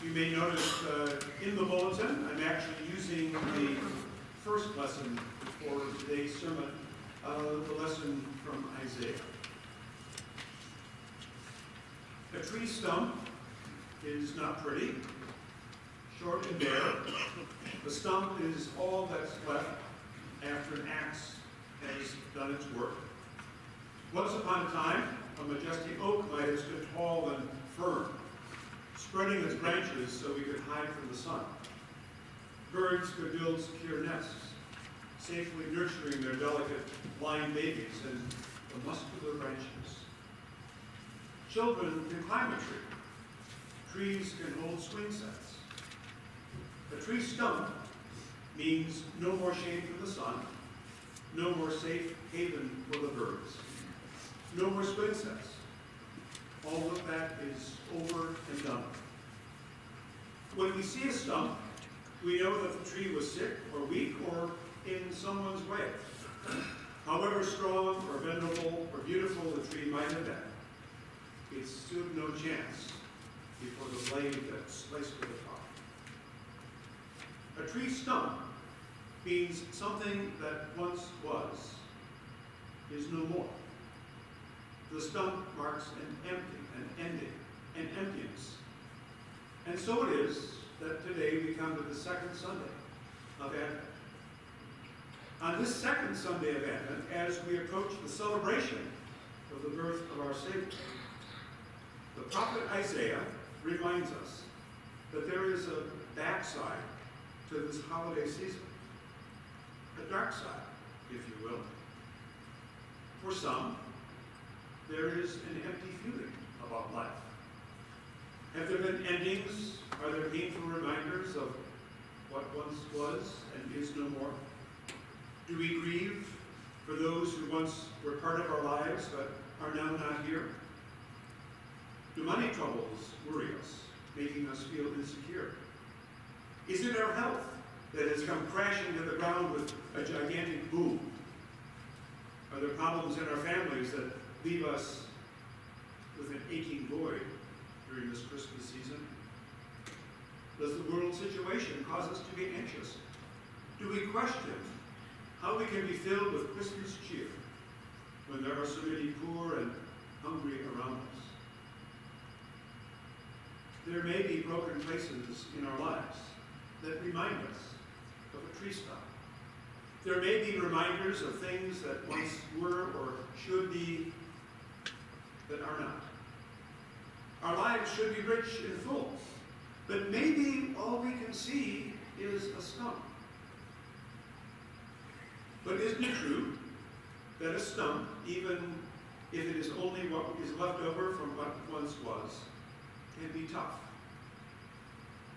You may notice in the bulletin, I'm actually using the first lesson for today's sermon, the lesson from Isaiah. A tree stump is not pretty, short and bare. The stump is all that's left after an axe has done its work. Once upon a time, a majestic oak might have stood tall and firm, spreading its branches so we could hide from the sun. Birds could build secure nests, safely nurturing their delicate blind babies in the muscular branches. Children can climb a tree. Trees can hold swing sets. A tree stump means no more shade from the sun, no more safe haven for the birds, no more swing sets. All of that is over and done. When we see a stump, we know that the tree was sick or weak or in someone's way. However strong or venerable or beautiful the tree might have been, it stood no chance before the blade that sliced at the top. A tree stump means something that once was is no more. The stump marks an ending, an emptiness. And so it is that today we come to the second Sunday of Advent. On this second Sunday of Advent, as we approach the celebration of the birth of our Savior, the prophet Isaiah reminds us that there is a backside to this holiday season, a dark side, if you will. For some, there is an empty feeling about life. Have there been endings? Are there painful reminders of what once was and is no more? Do we grieve for those who once were part of our lives but are now not here? Do money troubles worry us, making us feel insecure? Is it our health that has come crashing to the ground with a gigantic boom? Are there problems in our families that leave us with an aching void during this Christmas season? Does the world situation cause us to be anxious? Do we question how we can be filled with Christmas cheer when there are so many poor and hungry around us? There may be broken places in our lives that remind us of a tree stump. There may be reminders of things that once were or should be that are not. Our lives should be rich and full, but maybe all we can see is a stump. But isn't it true that a stump, even if it is only what is left over from what once was, can be tough?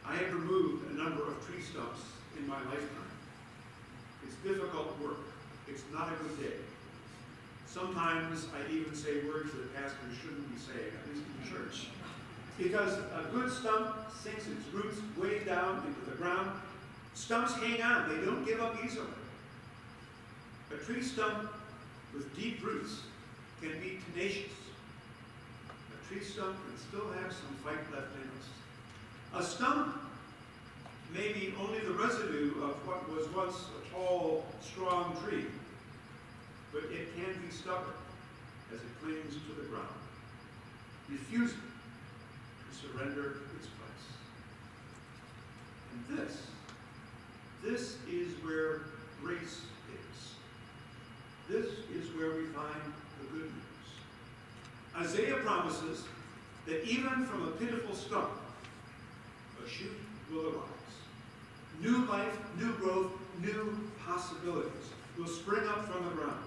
I have removed a number of tree stumps in my lifetime. It's difficult work. It's not a good day. Sometimes I even say words that pastors shouldn't be saying, at least in church. Because a good stump sinks its roots way down into the ground. Stumps hang on. They don't give up easily. A tree stump with deep roots can be tenacious. A tree stump can still have some fight left in us. A stump may be only the residue of what was once a tall, strong tree, but it can be stubborn as it clings to the ground, refusing to surrender its place. And this is where grace is. This is where we find the good news. Isaiah promises that even from a pitiful stump, a shoot will arise. New life, new growth, new possibilities will spring up from the ground.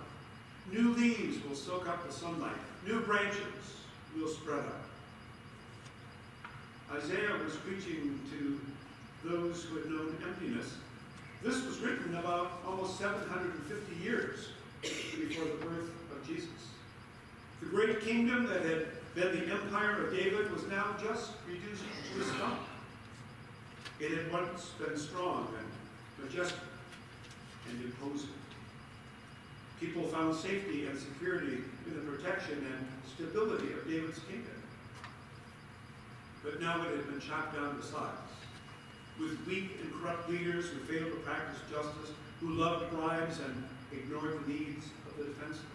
New leaves will soak up the sunlight. New branches will spread out. Isaiah was preaching to those who had known emptiness. This was written about almost 750 years before the birth of Jesus. The great kingdom that had been the empire of David was now just reduced to a stump. It had once been strong and majestic and imposing. People found safety and security in the protection and stability of David's kingdom. but now it had been chopped down to size. With weak and corrupt leaders who failed to practice justice, who loved bribes and ignored the needs of the defenseless.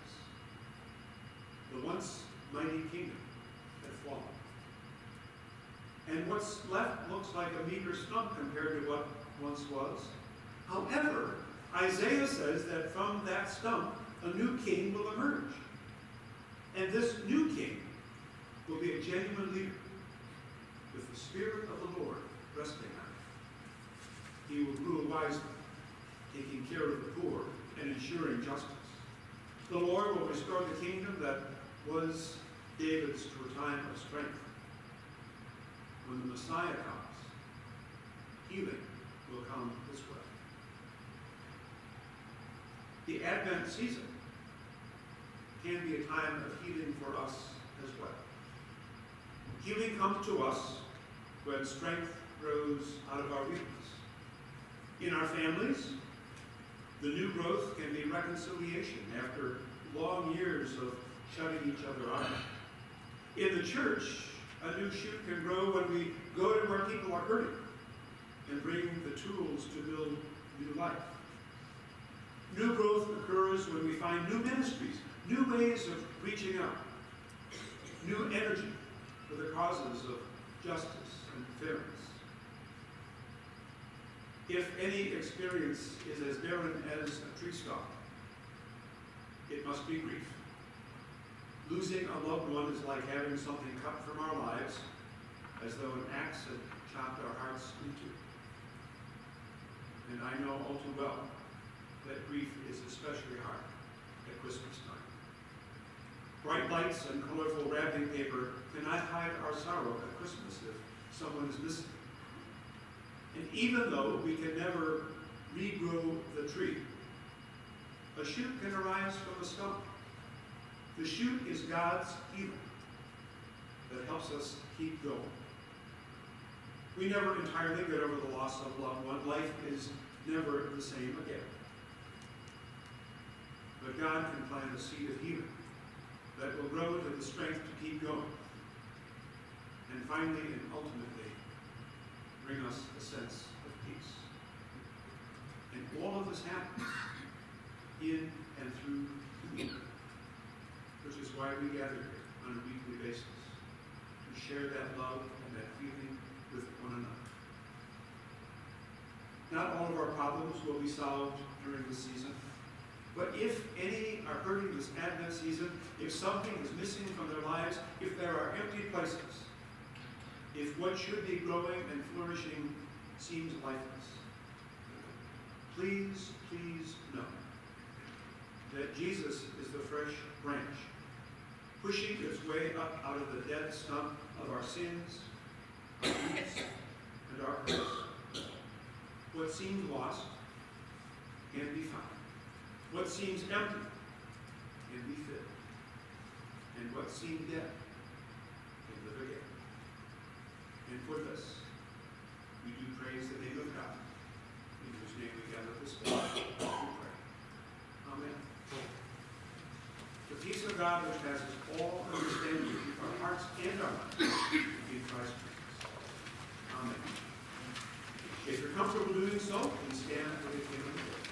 The once mighty kingdom had fallen. And what's left looks like a meager stump compared to what once was. However, Isaiah says that from that stump, a new king will emerge. And this new king will be a genuine leader with the Spirit of the Lord resting on him. He will rule wisely, taking care of the poor and ensuring justice. The Lord will restore the kingdom that was David's to a time of strength. When the Messiah comes, healing will come this way. The Advent season can be a time of healing for us as well. Healing comes to us when strength grows out of our weakness. In our families, the new growth can be reconciliation after long years of shutting each other out. In the church, a new shoot can grow when we go to where people are hurting and bring the tools to build new life. New growth occurs when we find new ministries, new ways of reaching out, new energy for the causes of justice and fairness. If any experience is as barren as a tree stump, it must be grief. Losing a loved one is like having something cut from our lives, as though an axe had chopped our hearts in two. And I know all too well that grief is especially hard at Christmas time. Bright lights and colorful wrapping paper cannot hide our sorrow at Christmas if someone is missing. And even though we can never regrow the tree, a shoot can arise from a stump. The shoot is God's healing that helps us keep going. We never entirely get over the loss of a loved one. Life is never the same again. But God can plant a seed of healing that will grow to the strength to keep going. And finally and ultimately, bring us a sense of peace. And all of this happens in and through community, which is why we gather here on a weekly basis, to share that love and that feeling with one another. Not all of our problems will be solved during this season, but if any are hurting this Advent season, if something is missing from their lives, if there are empty places, if what should be growing and flourishing seems lifeless, please, please know that Jesus is the fresh branch, pushing its way up out of the dead stump of our sins, our roots, and our hurts. What seems lost can be found. What seems empty can be filled. And what seemed dead can live again. And for this, we do praise the name of God, in whose name we gather this morning. We pray. Amen. The peace of God, which passes all understanding, keep our hearts and our minds in Christ Jesus. Amen. If you're comfortable doing so, please stand for the kingdom of God.